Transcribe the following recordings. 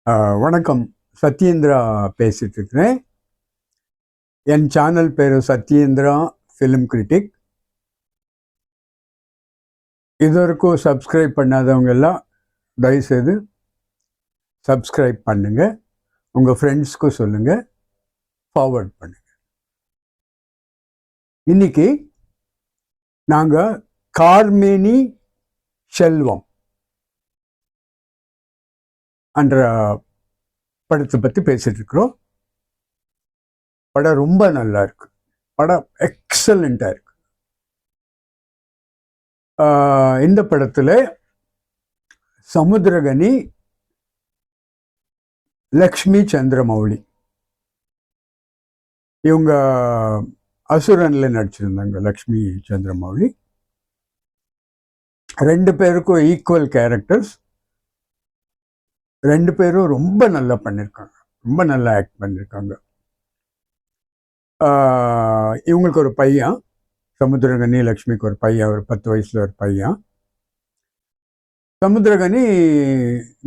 வணக்கம். சத்யேந்திரா பேசிட்டு இருக்கிறேன். என் சேனல் பேரு சத்யேந்திரா ஃபிலிம் கிரிட்டிக். இதுவரைக்கும் சப்ஸ்கிரைப் பண்ணாதவங்க எல்லாம் தயவுசெய்து சப்ஸ்கிரைப் பண்ணுங்க. உங்க ஃப்ரெண்ட்ஸ்க்கும் சொல்லுங்க, ஃபார்வர்ட் பண்ணுங்க. இன்னைக்கு நாங்க கார்மேனி செல்வம் என்ற படத்தை பற்றி பேசிட்டு இருக்கிறோம். படம் ரொம்ப நல்லா இருக்கு. படம் எக்ஸலண்டா இருக்கு. இந்த படத்துல சமுத்திரகனி, லக்ஷ்மி சந்திரமௌலி இவங்க அசுரன்ல நடிச்சிருந்தாங்க. லக்ஷ்மி சந்திரமௌலி ரெண்டு பேருக்கும் ஈக்குவல் கேரக்டர்ஸ். ரெண்டு பேரும் ரொம்ப நல்லா பண்ணியிருக்காங்க, ரொம்ப நல்லா ஆக்ட் பண்ணியிருக்காங்க. இவங்களுக்கு ஒரு பையன், சமுத்திரகனி லக்ஷ்மிக்கு ஒரு பையன், ஒரு 10 வயசுல ஒரு பையன். சமுத்திரகனி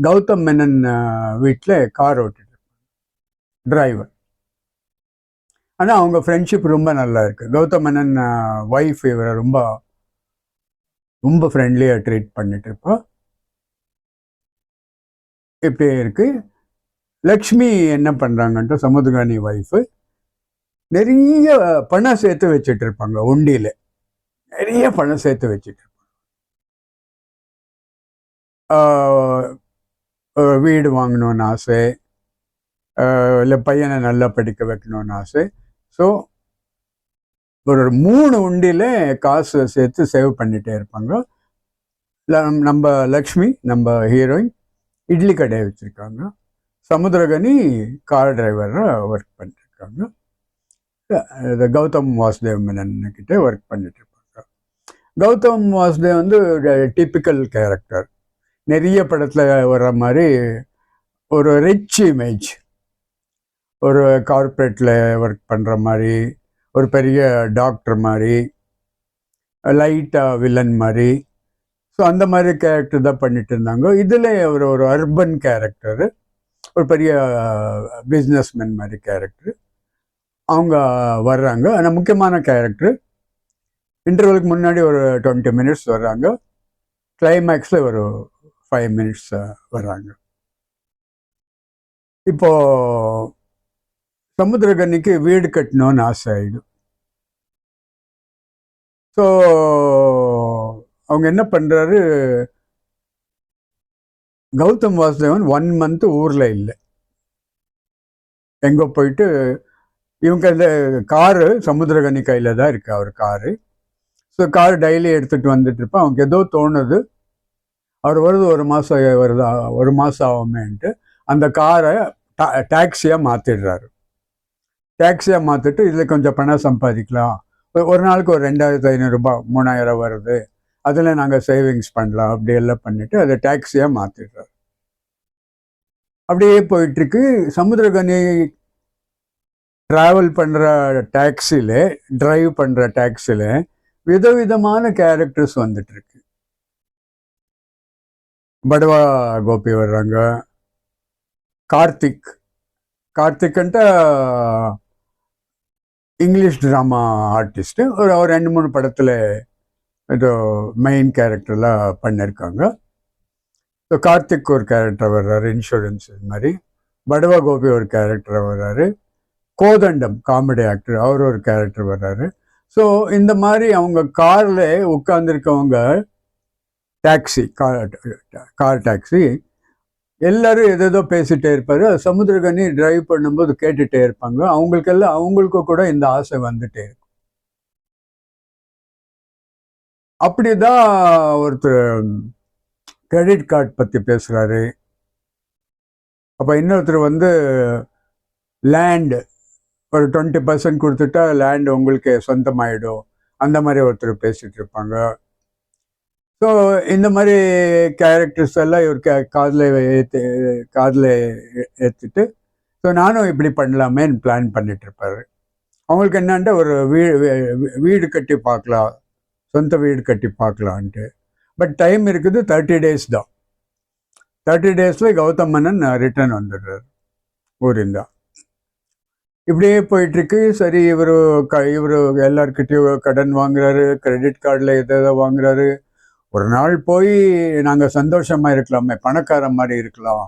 கௌதம் மேனன் வீட்டில் கார் ஓட்டிட்டு டிரைவர். ஆனால் அவங்க ஃப்ரெண்ட்ஷிப் ரொம்ப நல்லா இருக்கு. கௌதம் மேனன் ஒய்ஃப் இவரை ரொம்ப ரொம்ப ஃப்ரெண்ட்லியாக ட்ரீட் பண்ணிட்டு இருப்பா. இப்படியே இருக்கு. லக்ஷ்மி என்ன பண்ணுறாங்கன்ட்டு, சமுத்திரகனி ஒய்ஃபு நிறைய பணம் சேர்த்து வச்சுட்டு இருப்பாங்க. உண்டியில் நிறைய பணம் சேர்த்து வச்சுட்டு இருப்பாங்க. வீடு வாங்கணும்னு ஆசை, இல்லை பையனை நல்லா படிக்க வைக்கணும்னு ஆசை. ஸோ ஒரு 3 உண்டியில் காசு சேர்த்து சேவ் பண்ணிகிட்டே இருப்பாங்க. நம்ம லக்ஷ்மி, நம்ம ஹீரோயின், இட்லி கடையை வச்சுருக்காங்க. சமுத்திரகனி கார் டிரைவராக ஒர்க் பண்ணிட்டுருக்காங்க. கௌதம் வாசுதேவ் மேனன் கிட்டே ஒர்க் பண்ணிட்டு இருப்பாங்க. கௌதம் வாசுதேவ் வந்து டிப்பிக்கல் கேரக்டர். நிறைய படத்தில் வர்ற மாதிரி ஒரு ரிச் இமேஜ், ஒரு கார்ப்பரேட்டில் ஒர்க் பண்ணுற மாதிரி, ஒரு பெரிய டாக்டர் மாதிரி, லைட்டாக வில்லன் மாதிரி. ஸோ அந்த மாதிரி கேரக்டர் தான் பண்ணிட்டு இருந்தாங்க. இதில் ஒரு அர்பன் கேரக்டரு, ஒரு பெரிய பிஸ்னஸ்மேன் மாதிரி கேரக்டர் அவங்க வர்றாங்க. ஆனால் முக்கியமான கேரக்டர். இன்டர்வலுக்கு முன்னாடி ஒரு 20 மினிட்ஸ் வர்றாங்க. கிளைமேக்ஸில் ஒரு 5 மினிட்ஸ் வர்றாங்க. இப்போ சமுத்திரகனிக்கு வீடு கட்டணும்னு ஆசை ஆயிடும். ஸோ அவங்க என்ன பண்ணுறாரு, கௌதம் வாசுதேவன் 1 மந்த் ஊரில் இல்லை. எங்கே போயிட்டு, இவங்க அந்த காரு சமுத்திரகனி கையில் தான் இருக்கு, அவர் காரு. ஸோ கார் டெய்லி எடுத்துகிட்டு வந்துட்டு இருப்பேன். அவனுக்கு ஏதோ தோணுது, அவர் வருது 1 மாதம் வருது, 1 மாதம் ஆகுமேன்ட்டு அந்த காரை டாக்ஸியாக மாற்றிடுறாரு. டாக்ஸியாக மாற்றிட்டு இதில் கொஞ்சம் பணம் சம்பாதிக்கலாம், ஒரு நாளுக்கு ஒரு 2500 ரூபாய் 3000 வருது, அதில் நாங்கள் சேவிங்ஸ் பண்ணலாம், அப்படி எல்லாம் பண்ணிவிட்டு அதை டாக்ஸியாக மாற்றிடுறாரு. அப்படியே போயிட்டுருக்கு. சமுத்திரகனி ட்ராவல் பண்ணுற டாக்ஸியில், ட்ரைவ் பண்ணுற டாக்ஸியில் விதவிதமான கேரக்டர்ஸ் வந்துட்டுருக்கு. படவா கோபி வர்றாங்க, கார்த்திக்ன்ட்டு இங்கிலீஷ் ட்ராமா ஆர்டிஸ்ட்டு, ஒரு 2-3 படத்தில் ஏதோ மெயின் கேரக்டர்லாம் பண்ணியிருக்காங்க. ஸோ கார்த்திக் ஒரு கேரக்டர் வர்றாரு, இன்சூரன்ஸ் மாதிரி. படவா கோபி ஒரு கேரக்டர் வர்றாரு. கோதண்டம் காமெடி ஆக்டர், அவர் ஒரு கேரக்டர் வர்றாரு. ஸோ இந்த மாதிரி அவங்க காரில் உட்காந்துருக்கவங்க, டாக்ஸி, கார் டாக்ஸி, எல்லாரும் எதோ பேசிகிட்டே இருப்பார். சமுத்திரகனி டிரைவ் பண்ணும்போது கேட்டுகிட்டே இருப்பாங்க. அவங்களுக்கு கூட இந்த ஆசை வந்துட்டே இருக்கும். அப்படிதான் ஒருத்தர் கிரெடிட் கார்டு பற்றி பேசுகிறாரு. அப்போ இன்னொருத்தர் வந்து லேண்டு ஒரு 20% கொடுத்துட்டா லேண்டு உங்களுக்கு சொந்தமாயிடும், அந்த மாதிரி ஒருத்தர் பேசிகிட்டு இருப்பாங்க. ஸோ இந்த மாதிரி கேரக்டர்ஸ் எல்லாம் இவர் காதில் ஏற்றிட்டு, ஸோ நானும் இப்படி பண்ணலாமேன்னு பிளான் பண்ணிட்டு இருப்பாரு. அவங்களுக்கு என்னான்ட்டு ஒரு வீடு கட்டி பார்க்கலாம், சொந்த வீடு கட்டி பார்க்கலான்ட்டு. பட் டைம் இருக்குது, 30 days தான். 30 டேஸில் கௌதம் மேனன் ரிட்டர்ன் வந்துடுறாரு ஊரிந்தா. இப்படியே போயிட்டுருக்கு. சரி, இவர் எல்லார்கிட்டையும் கடன் வாங்குறாரு, கிரெடிட் கார்டில் எதை வாங்குறாரு. ஒரு நாள் போய் நாங்கள் சந்தோஷமாக இருக்கலாமே, பணக்கார மாதிரி இருக்கலாம்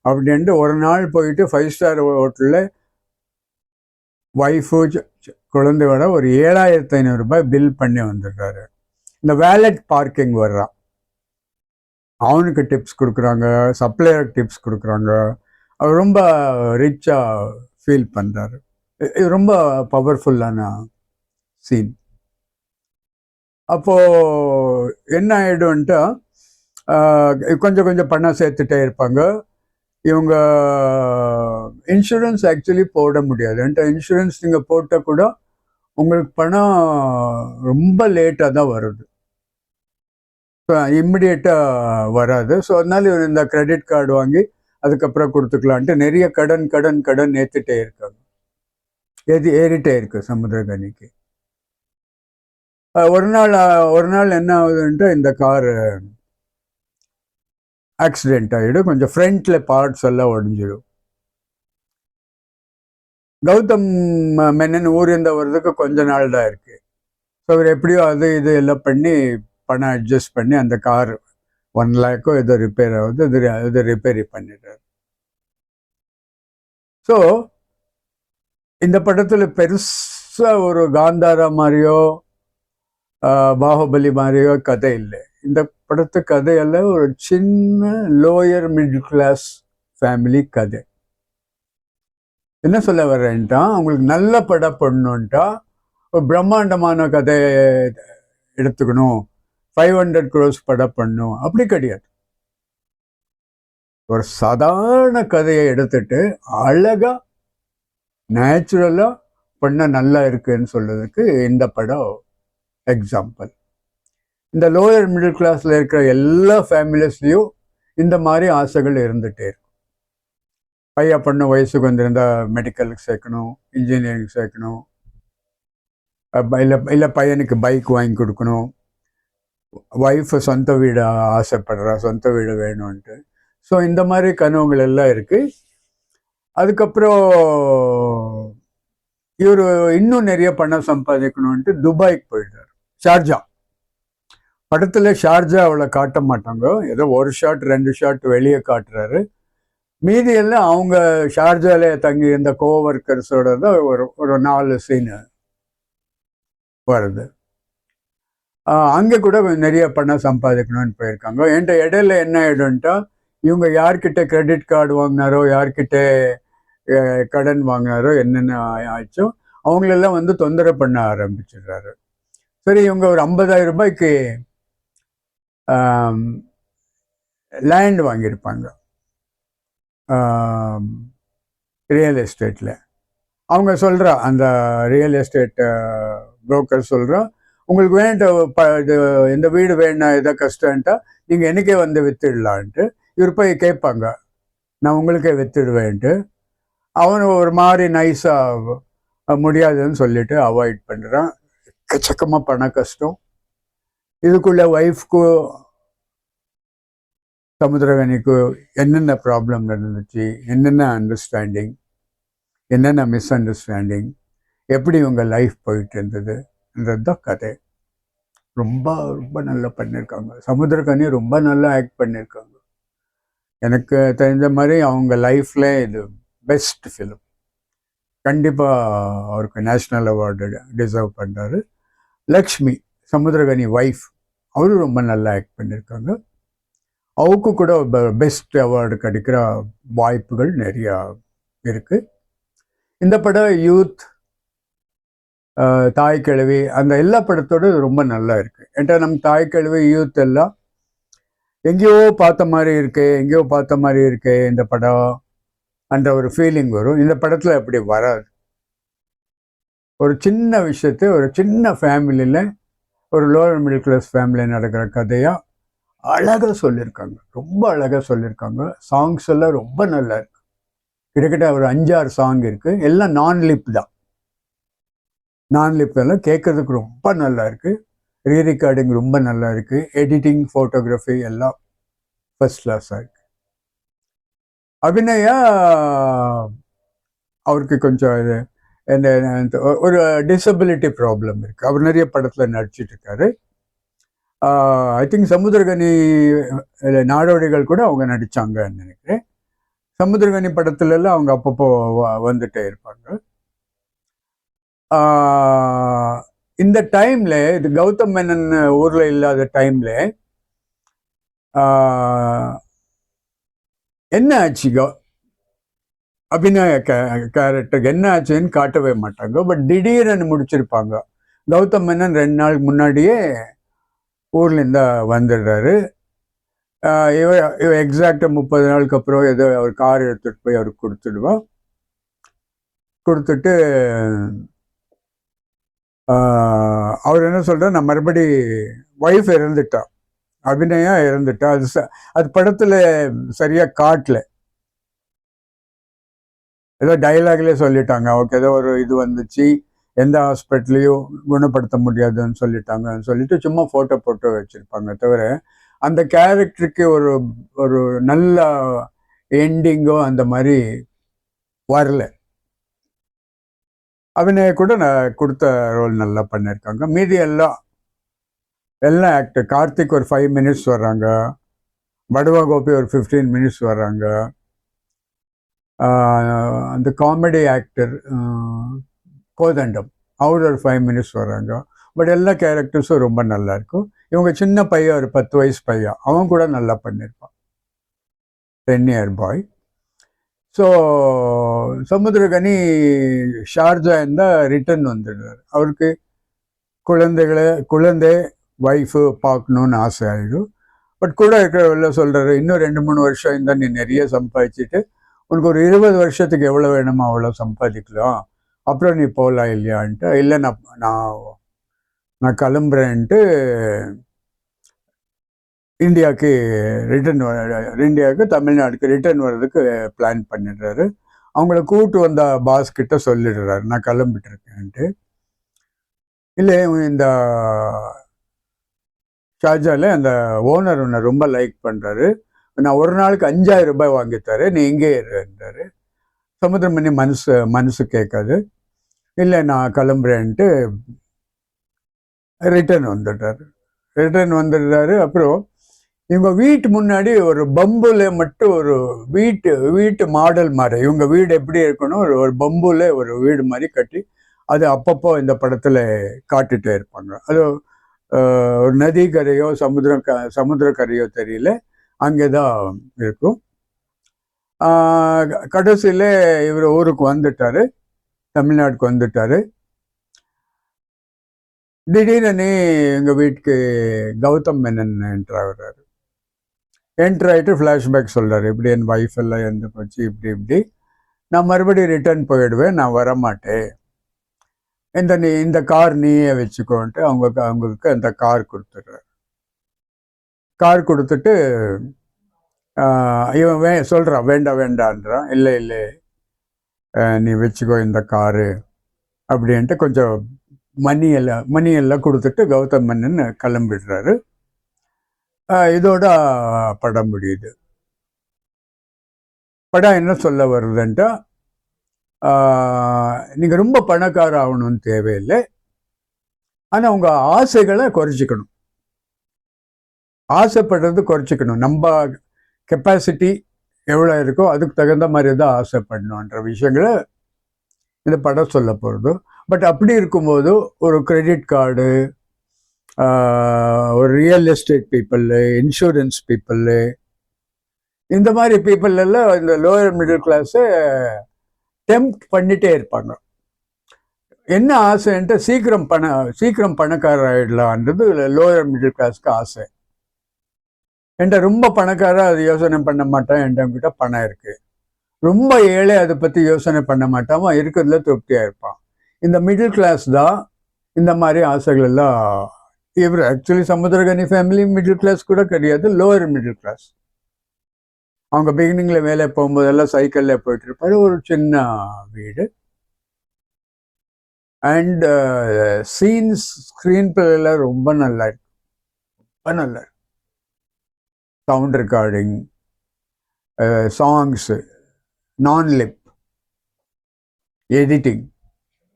அப்படின்ட்டு ஒரு நாள் போயிட்டு 5 ஸ்டார் ஹோட்டலில் ஒய்ஃபு குழந்தையோட ஒரு 7,500 ரூபாய் பில் பண்ணி வந்துடுறாரு. இந்த வேலட் பார்க்கிங் வர்றான், அவனுக்கு டிப்ஸ் கொடுக்குறாங்க, சப்ளையருக்கு டிப்ஸ் கொடுக்குறாங்க. அவர் ரொம்ப ரிச்சாக ஃபீல் பண்ணுறாரு. இது ரொம்ப பவர்ஃபுல்லான சீன். அப்போது என்ன ஆகிடும்ன்ட்டு கொஞ்சம் கொஞ்சம் பணம் சேர்த்துட்டே இருப்பாங்க. இவங்க இன்சூரன்ஸ் ஆக்சுவலி போட முடியாது. என்கிட்ட இன்சூரன்ஸ் நீங்கள் போட்டால் கூட உங்களுக்கு பணம் ரொம்ப லேட்டாக தான் வருது, இம்மிடியேட்டாக வராது. ஸோ அதனால இவர் இந்த கிரெடிட் கார்டு வாங்கி அதுக்கப்புறம் கொடுத்துக்கலான்ட்டு நிறைய கடன் கடன் கடன் ஏற்றிட்டே இருக்காங்க. ஏறிட்டே இருக்கு சமுத்திரகனிக்கு. ஒரு நாள் என்ன ஆகுதுன்ட்டு இந்த கார் ஆக்சிடென்ட் ஆகிடும். கொஞ்சம் ஃப்ரண்ட்ல பார்ட்ஸ் எல்லாம் உடஞ்சிடும். கௌதம் மேனன் ஊரிந்த வர்றதுக்கு கொஞ்ச நாள் தான் இருக்கு. ஸோ அவர் எப்படியோ அது இது எல்லாம் பண்ணி பணம் அட்ஜஸ்ட் பண்ணி அந்த கார் 1 லேக்கோ ஏதோ ரிப்பேர் ஆகுது, இது ரிப்பேர் பண்ணிடுறாரு. ஸோ இந்த படத்தில் பெருசாக ஒரு காந்தாரா மாதிரியோ பாகுபலி மாதிரியோ கதை இல்லை. இந்த படத்து கதையெல்லாம் ஒரு சின்ன லோயர் மிடில் கிளாஸ் ஃபேமிலி கதை. என்ன சொல்ல வர்றேன்ட்டா, அவங்களுக்கு நல்ல படம் பண்ணணுன்ட்டா ஒரு பிரம்மாண்டமான கதையை எடுத்துக்கணும், 500 crores படம் பண்ணணும், அப்படி கிடையாது. ஒரு சாதாரண கதையை எடுத்துட்டு அழகா நேச்சுரலா பண்ண நல்லா இருக்குன்னு சொல்றதுக்கு இந்த படம் எக்ஸாம்பிள். இந்த லோயர் மிடில் கிளாஸ்ல இருக்கிற எல்லா ஃபேமிலிஸ்லயும் இந்த மாதிரி ஆசைகள் இருந்துகிட்டே இருக்கும். பையன் பொண்ணு வயசுக்கு வந்திருந்தா மெடிக்கலுக்கு சேர்க்கணும், இன்ஜினியரிங் சேர்க்கணும், இல்லை பையனுக்கு பைக் வாங்கி கொடுக்கணும், ஒய்ஃபு சொந்த வீடு ஆசைப்படுறா, சொந்த வீடு வேணும்ன்ட்டு. ஸோ இந்த மாதிரி கனவுகள் எல்லாம் இருக்குது. அதுக்கப்புறம் இவர் இன்னும் நிறைய பணம் சம்பாதிக்கணும்ன்ட்டு துபாய்க்கு போயிட்டார். ஷார்ஜா படத்தில் ஷார்ஜா அவளை காட்ட மாட்டாங்க, ஏதோ ஒரு ஷாட் 2 ஷாட் வெளியே காட்டுறாரு. மீதி எல்லாம் அவங்க ஷார்ஜால தங்கி இருந்த கோவர்க்கர்ஸோட தான் ஒரு 4 சீனு வருது. அங்கே கூட நிறைய பணம் சம்பாதிக்கணும்னு போயிருக்காங்க. என்கிட்ட இடையில என்ன ஆயிடும்ட்டா, இவங்க யார்கிட்ட கிரெடிட் கார்டு வாங்கினாரோ, யார்கிட்ட கடன் வாங்கினாரோ, என்னென்ன ஆச்சோ அவங்களெல்லாம் வந்து தொந்தரவு பண்ண ஆரம்பிச்சிடுறாரு. சரி, இவங்க ஒரு 50,000 ரூபாய்க்கு லேண்ட் வாங்கியிருப்பாங்க ரியல் எஸ்டேட்டில். அவங்க சொல்கிறா, அந்த ரியல் எஸ்டேட் புரோக்கர் சொல்கிறா, உங்களுக்கு இந்த வீடு வேணும், எதோ கஷ்டம்ட்டா நீங்கள் எனக்கே வந்து வித்துடலான்ட்டு. இவர் போய் கேட்பாங்க, நான் உங்களுக்கே வித்துடுவேன்ட்டு. அவனு ஒரு மாதிரி நைஸாக முடியாதுன்னு சொல்லிட்டு அவாய்ட் பண்ணுறான். எக்கச்சக்கமாக பண கஷ்டம். இதுக்குள்ள ஒய்ஃப்க்கு சமுத்திரகனிக்கு என்னென்ன ப்ராப்ளம் நடந்துச்சு, என்னென்ன அண்டர்ஸ்டாண்டிங், என்னென்ன மிஸ் அண்டர்ஸ்டாண்டிங், எப்படி உங்கள் லைஃப் போயிட்டு இருந்ததுன்றது தான் கதை. ரொம்ப ரொம்ப நல்லா பண்ணியிருக்காங்க. சமுத்திரகனி ரொம்ப நல்லா ஆக்ட் பண்ணியிருக்காங்க. எனக்கு தெரிஞ்ச மாதிரி அவங்க லைஃப்ல இது பெஸ்ட் ஃபிலிம். கண்டிப்பாக அவருக்கு நேஷ்னல் அவார்டு டிசர்வ் பண்ணுறாரு. லக்ஷ்மி, சமுத்திரகனி ஒய்ஃப், அவரும் ரொம்ப நல்லா ஆக்ட் பண்ணியிருக்காங்க. அவருக்கு கூட பெஸ்ட் அவார்டு கிடைக்கிற வாய்ப்புகள் நிறையா இருக்குது. இந்த படம் யூத், தாய் கிழவி, அந்த எல்லா படத்தோடு ரொம்ப நல்லா இருக்குது. ஏன்டா நம்ம தாய் கிழவி, யூத் எல்லாம் எங்கேயோ பார்த்த மாதிரி இருக்கே இந்த படம் என்ற ஒரு ஃபீலிங் வரும். இந்த படத்தில் அப்படி வராது. ஒரு சின்ன விஷயத்தை ஒரு சின்ன ஃபேமிலியில், ஒரு லோவர் மிடில் கிளாஸ் ஃபேமிலியில் நடக்கிற கதையாக அழகாக சொல்லியிருக்காங்க. ரொம்ப அழகாக சொல்லியிருக்காங்க. சாங்ஸ் எல்லாம் ரொம்ப நல்லா இருக்கு. கிட்டத்தட்ட ஒரு 5-6 சாங் இருக்குது. எல்லாம் நான்-லிப் தான். நான்-லிப் எல்லாம் கேட்கறதுக்கு ரொம்ப நல்லா இருக்குது. ரீரெக்கார்டிங் ரொம்ப நல்லா இருக்குது. எடிட்டிங், ஃபோட்டோகிராஃபி எல்லாம் ஃபர்ஸ்ட் கிளாஸாக இருக்குது. அபிநயா அவருக்கு கொஞ்சம் ஒரு டிசபிலிட்டி ப்ராப்ளம் இருக்கு. அவர் நிறைய படத்துல நடிச்சிட்டு இருக்காரு. ஐ திங்க் சமுத்திரகனி நாடோடிகள் கூட அவங்க நடிச்சாங்கன்னு நினைக்கிறேன். சமுத்திரகனி படத்துல எல்லாம் அவங்க அப்பப்போ வந்துட்டே இருப்பாங்க. இந்த டைம்ல இது கௌதம் மேனன் ஊர்ல இல்லாத டைம்ல என்ன ஆச்சு அபிநய கேரக்டருக்கு என்ன ஆச்சுன்னு காட்டவே மாட்டாங்க. பட் திடீர்னு முடிச்சிருப்பாங்க. கௌதம் மேனன் 2 நாள் முன்னாடியே ஊர்ல இருந்தா வந்துடுறாரு. இவ எக்ஸாக்டா 30 நாளுக்கு அப்புறம் ஏதோ அவர் கார் எடுத்துட்டு போய் அவருக்கு கொடுத்துடுவா. கொடுத்துட்டு அவர் என்ன சொல்றாரு, நான் மறுபடி ஒய்ஃப் இறந்துட்டா, அபிநயா இறந்துட்டா. அது படத்துல சரியா காட்டல. ஏதோ டைலாக்லேயே சொல்லிட்டாங்க, அவருக்கு ஏதோ ஒரு இது வந்துச்சு, எந்த ஹாஸ்பிட்டலையும் குணப்படுத்த முடியாதுன்னு சொல்லிட்டாங்கன்னு சொல்லிட்டு சும்மா போட்டோ போட்டு வச்சிருப்பாங்க. தவிர அந்த கேரக்டருக்கு ஒரு ஒரு நல்ல எண்டிங்கோ அந்த மாதிரி வரல. அபிநய கூட நான் கொடுத்த ரோல் நல்லா பண்ணியிருக்காங்க. மீதி எல்லாம் ஆக்டர். கார்த்திக் ஒரு 5 மினிட்ஸ் வர்றாங்க, படுவா கோபி ஒரு 15 மினிட்ஸ் வர்றாங்க, அந்த காமெடி ஆக்டர் கோதண்டம் அவர் ஒரு 5 மினிட்ஸ் வர்றாங்க. பட் எல்லா கேரக்டர்ஸும் ரொம்ப நல்லா இருக்கும். இவங்க சின்ன பையன், ஒரு 10 வயசு பையன், அவன் கூட நல்லா பண்ணியிருப்பான், 10 இயர் பாய். ஸோ சமுத்திரகனி ஷார்ஜா இருந்தால் ரிட்டர்ன் வந்துடுறாரு. அவருக்கு குழந்தை ஒய்ஃபு பார்க்கணுன்னு ஆசை ஆகிடும். பட் கூட இருக்கிறவங்கள சொல்கிறாரு, இன்னும் 2-3 வருஷம் இருந்தால் நீ நிறைய சம்பாதிச்சுட்டு உனக்கு ஒரு 20 வருஷத்துக்கு எவ்வளோ வேணுமோ அவ்வளோ சம்பாதிக்கலாம், அப்புறம் நீ போகலாம் இல்லையான்ட்டு. இல்லை நான் கிளம்புறேன்ட்டு இந்தியாவுக்கு தமிழ்நாடுக்கு ரிட்டர்ன் வர்றதுக்கு பிளான் பண்ணிடுறாரு. அவங்கள கூப்பிட்டு வந்த பாஸ் கிட்ட சொல்லிடுறாரு, நான் கிளம்பிட்டு இருக்கேன்ட்டு. இல்லை, இந்த ஷார்ஜால அந்த ஓனர் உன்னை ரொம்ப லைக் பண்ணுறாரு, நான் ஒரு நாளுக்கு 5000 ரூபாய் வாங்கித்தாரு, நீ இங்கே இருந்தாரு. சமுத்திரமணி மனசு கேட்காது. இல்லை நான் கிளம்புறேன்ட்டு ரிட்டர்ன் வந்துடுறாரு. அப்புறம் இவங்க வீட்டு முன்னாடி ஒரு பம்புல மட்டும் ஒரு வீட்டு மாடல் மாதிரி, இவங்க வீடு எப்படி இருக்கணும், ஒரு பம்புல ஒரு வீடு மாதிரி கட்டி அது அப்பப்போ இந்த படத்துல காட்டுட்டே இருப்பாங்க. அது ஒரு நதிக்கரையோ சமுத்திரக்கரையோ தெரியல, அங்கேதான் இருக்கும். கடைசியில இவர் ஊருக்கு வந்துட்டாரு, தமிழ்நாட்டுக்கு வந்துட்டாரு. திடீர்னு எங்க வீட்டுக்கு கௌதம் மேனன் என்ட்ரு ஆகுறாரு. என்ட்ரு ஆகிட்டு ஃப்ளாஷ்பேக் சொல்றாரு, இப்படி என் ஒய்ஃப் எல்லாம் இறந்து போச்சு, இப்படி நான் மறுபடியும் ரிட்டர்ன் போயிடுவேன், நான் வரமாட்டேன், இந்த கார் நீயே வச்சுக்கோன்ட்டு அவங்களுக்கு அந்த கார் கொடுத்துட்றாரு. கார் கொடுத்துட்டு இவன் சொல்றான், வேண்டான்றான். இல்லை நீ வச்சுக்கோ இந்த காரு அப்படின்ட்டு கொஞ்சம் மணியெல்லாம் கொடுத்துட்டு கௌதம் மேனன் கிளம்பிடுறாரு. இதோட படம் முடியுது. படம் என்ன சொல்ல வருதுன்ட்டா, நீங்கள் ரொம்ப பணக்கார ஆகணும்னு தேவையில்லை, ஆனால் உங்கள் ஆசைகளை குறைச்சிக்கணும், ஆசைப்படுறது குறைச்சிக்கணும். நம்ம கெப்பாசிட்டி எவ்வளோ இருக்கோ அதுக்கு தகுந்த மாதிரி தான் ஆசைப்படணுன்ற விஷயங்களை இந்த படம் சொல்ல போகிறது. பட் அப்படி இருக்கும்போது ஒரு கிரெடிட் கார்டு, ஒரு real estate people, insurance people, இந்த மாதிரி பீப்புள் எல்லாம் இந்த லோயர் மிடில் கிளாஸை டெம்ப்ட் பண்ணிட்டே இருப்பாங்க. என்ன ஆசைன்ட்டு சீக்கிரம் பணக்காரர் ஆகிடலான்றது லோயர் மிடில் கிளாஸ்க்கு ஆசை. என்கிட்ட ரொம்ப பணக்காரர் அது யோசனை பண்ண மாட்டான், என்கிட்ட பணம் இருக்கு. ரொம்ப ஏழை அதை பற்றி யோசனை பண்ண மாட்டான், இருக்கிறதுல திருப்தியாக இருப்பான். இந்த மிடில் கிளாஸ் தான் இந்த மாதிரி ஆசைகள் எல்லாம். இவர் actually Samuthirakani family middle class கூட கிடையாது, லோயர் மிடில் கிளாஸ். அவங்க பிகினிங்ல வேலை போகும்போதெல்லாம் சைக்கிளில் போயிட்டு இருப்பாரு, ஒரு சின்ன வீடு. அண்ட் சீன்ஸ், ஸ்க்ரீன் பிளேல ரொம்ப நல்லா இருக்கு, ரொம்ப நல்லா இருக்கு. சவுண்ட் ரெக்கார்டிங், சாங்ஸு நான் லிப், எடிட்டிங்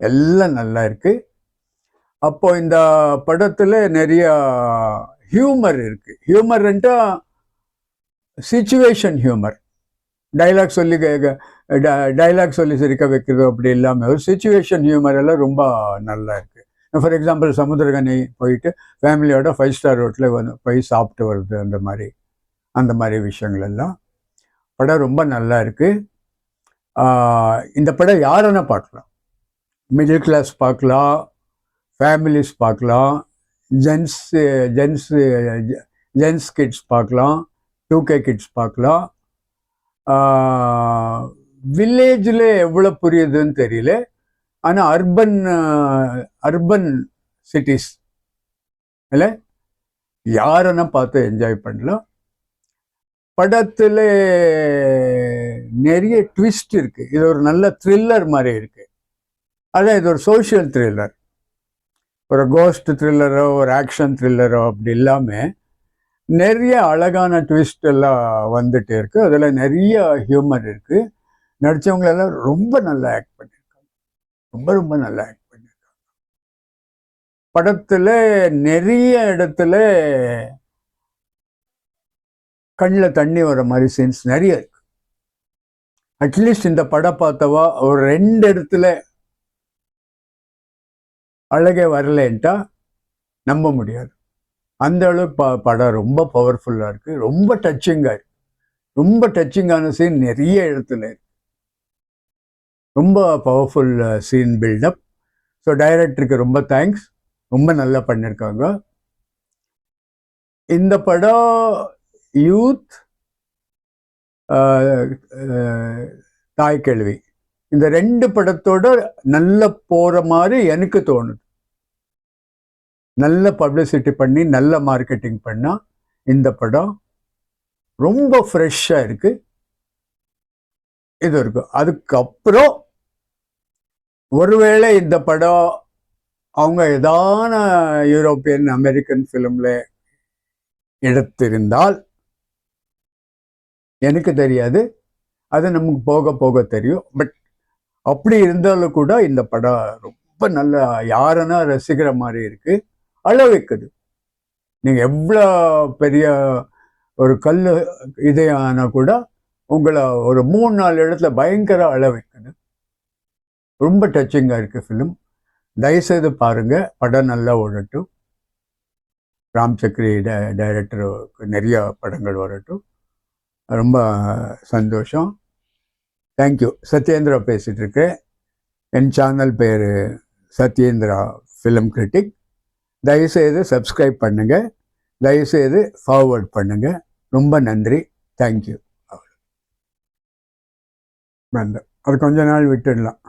எல்லாம் நல்லா இருக்கு. அப்போ இந்த படத்துல நிறைய ஹியூமர் இருக்கு. ஹியூமர்ன்ட்டா சிச்சுவேஷன் ஹியூமர். டைலாக் சொல்லி சிரிக்க வைக்கிறது அப்படி இல்லாமல் ஒரு சிச்சுவேஷன் ஹியூமர் எல்லாம் ரொம்ப நல்லா இருக்கு. ஃபார் எக்ஸாம்பிள் சமுத்திரகனி போயிட்டு ஃபேமிலியோட 5 ஸ்டார் ஹோட்டலில் போய் சாப்பிட்டு வருது, அந்த மாதிரி விஷயங்கள் எல்லாம் படம் ரொம்ப நல்லா இருக்கு. இந்த படம் யாருன்னா பார்க்கலாம், மிடில் கிளாஸ் பார்க்கலாம், ஃபேமிலிஸ் பார்க்கலாம், ஜென்ஸ் கிட்ஸ் பார்க்கலாம், 2K கிட்ஸ் பார்க்கலாம். வில்லேஜில் எவ்வளோ புரியுதுன்னு தெரியல, ஆனால் அர்பன் சிட்டிஸ் இல்லை யாருன்னா பார்த்து என்ஜாய் பண்ணலாம். படத்தில் நிறைய ட்விஸ்ட் இருக்கு. இது ஒரு நல்ல த்ரில்லர் மாதிரி இருக்கு. அதான் இது ஒரு சோஷியல் த்ரில்லர், ஒரு கோஸ்ட் த்ரில்லரோ ஒரு ஆக்ஷன் த்ரில்லரோ அப்படி இல்லாமல் நிறைய அழகான ட்விஸ்ட் எல்லாம் வந்துட்டே இருக்கு. அதில் நிறைய ஹியூமர் இருக்கு. நடித்தவங்களெல்லாம் ரொம்ப நல்லா ஆக்ட் பண்ணியிருக்காங்க, ரொம்ப நல்லா ஆக்ட் பண்ணியிருக்காங்க. படத்தில் நிறைய இடத்துல கண்ணில் தண்ணி வர மாதிரி சீன்ஸ் நிறைய இருக்கு. அட்லீஸ்ட் இந்த படம் பார்த்தவா ஒரு 2 இடத்துல அழகே வரலன்ட்டா நம்ப முடியாது. அந்த அளவுக்கு படம் ரொம்ப பவர்ஃபுல்லாக இருக்கு, ரொம்ப டச்சிங்காக இருக்கு. ரொம்ப டச்சிங்கான சீன் நிறைய இடத்துல இருக்கு. ரொம்ப பவர்ஃபுல் சீன் பில்டப். ஸோ டைரக்டருக்கு ரொம்ப தேங்க்ஸ், ரொம்ப நல்லா பண்ணியிருக்காங்க. இந்த படம் யூத், தாய் கேள்வி, இந்த 2 படத்தோட நல்ல போகிற மாதிரி எனக்கு தோணுது. நல்ல பப்ளிசிட்டி பண்ணி நல்ல மார்க்கெட்டிங் பண்ணால் இந்த படம் ரொம்ப ஃப்ரெஷ்ஷாக இருக்கு. இது இருக்கும். அதுக்கப்புறம் ஒருவேளை இந்த படம் அவங்க ஏதான யூரோப்பியன் அமெரிக்கன் ஃபிலிமில் எடுத்திருந்தால் எனக்கு தெரியாது, அது நமக்கு போக போக தெரியும். பட் அப்படி இருந்தாலும் கூட இந்த படம் ரொம்ப நல்ல யாருன்னா ரசிக்கிற மாதிரி இருக்கு, அழ வைக்குது. நீங்கள் எவ்வளோ பெரிய ஒரு கல் இதையான கூட உங்களை ஒரு 3-4 இடத்துல பயங்கர அழ வைக்குது. ரொம்ப டச்சிங்காக இருக்குது ஃபிலிம். தயவுசெய்து பாருங்கள், படம் நல்லா ஓடட்டும். ராம் சக்ரி டைரக்டருக்கு நிறைய படங்கள் வரட்டும். ரொம்ப சந்தோஷம். தேங்க்யூ. சத்யேந்திரா பேசிகிட்டு இருக்கேன். என் சேனல் பேர் சத்யேந்திரா ஃபிலிம் கிரிட்டிக். தயவுசெய்து சப்ஸ்கிரைப் பண்ணுங்கள், தயவுசெய்து ஃபார்வர்ட் பண்ணுங்கள். ரொம்ப நன்றி. தேங்க்யூ. அது கொஞ்ச நாள் விட்டுடலாம்.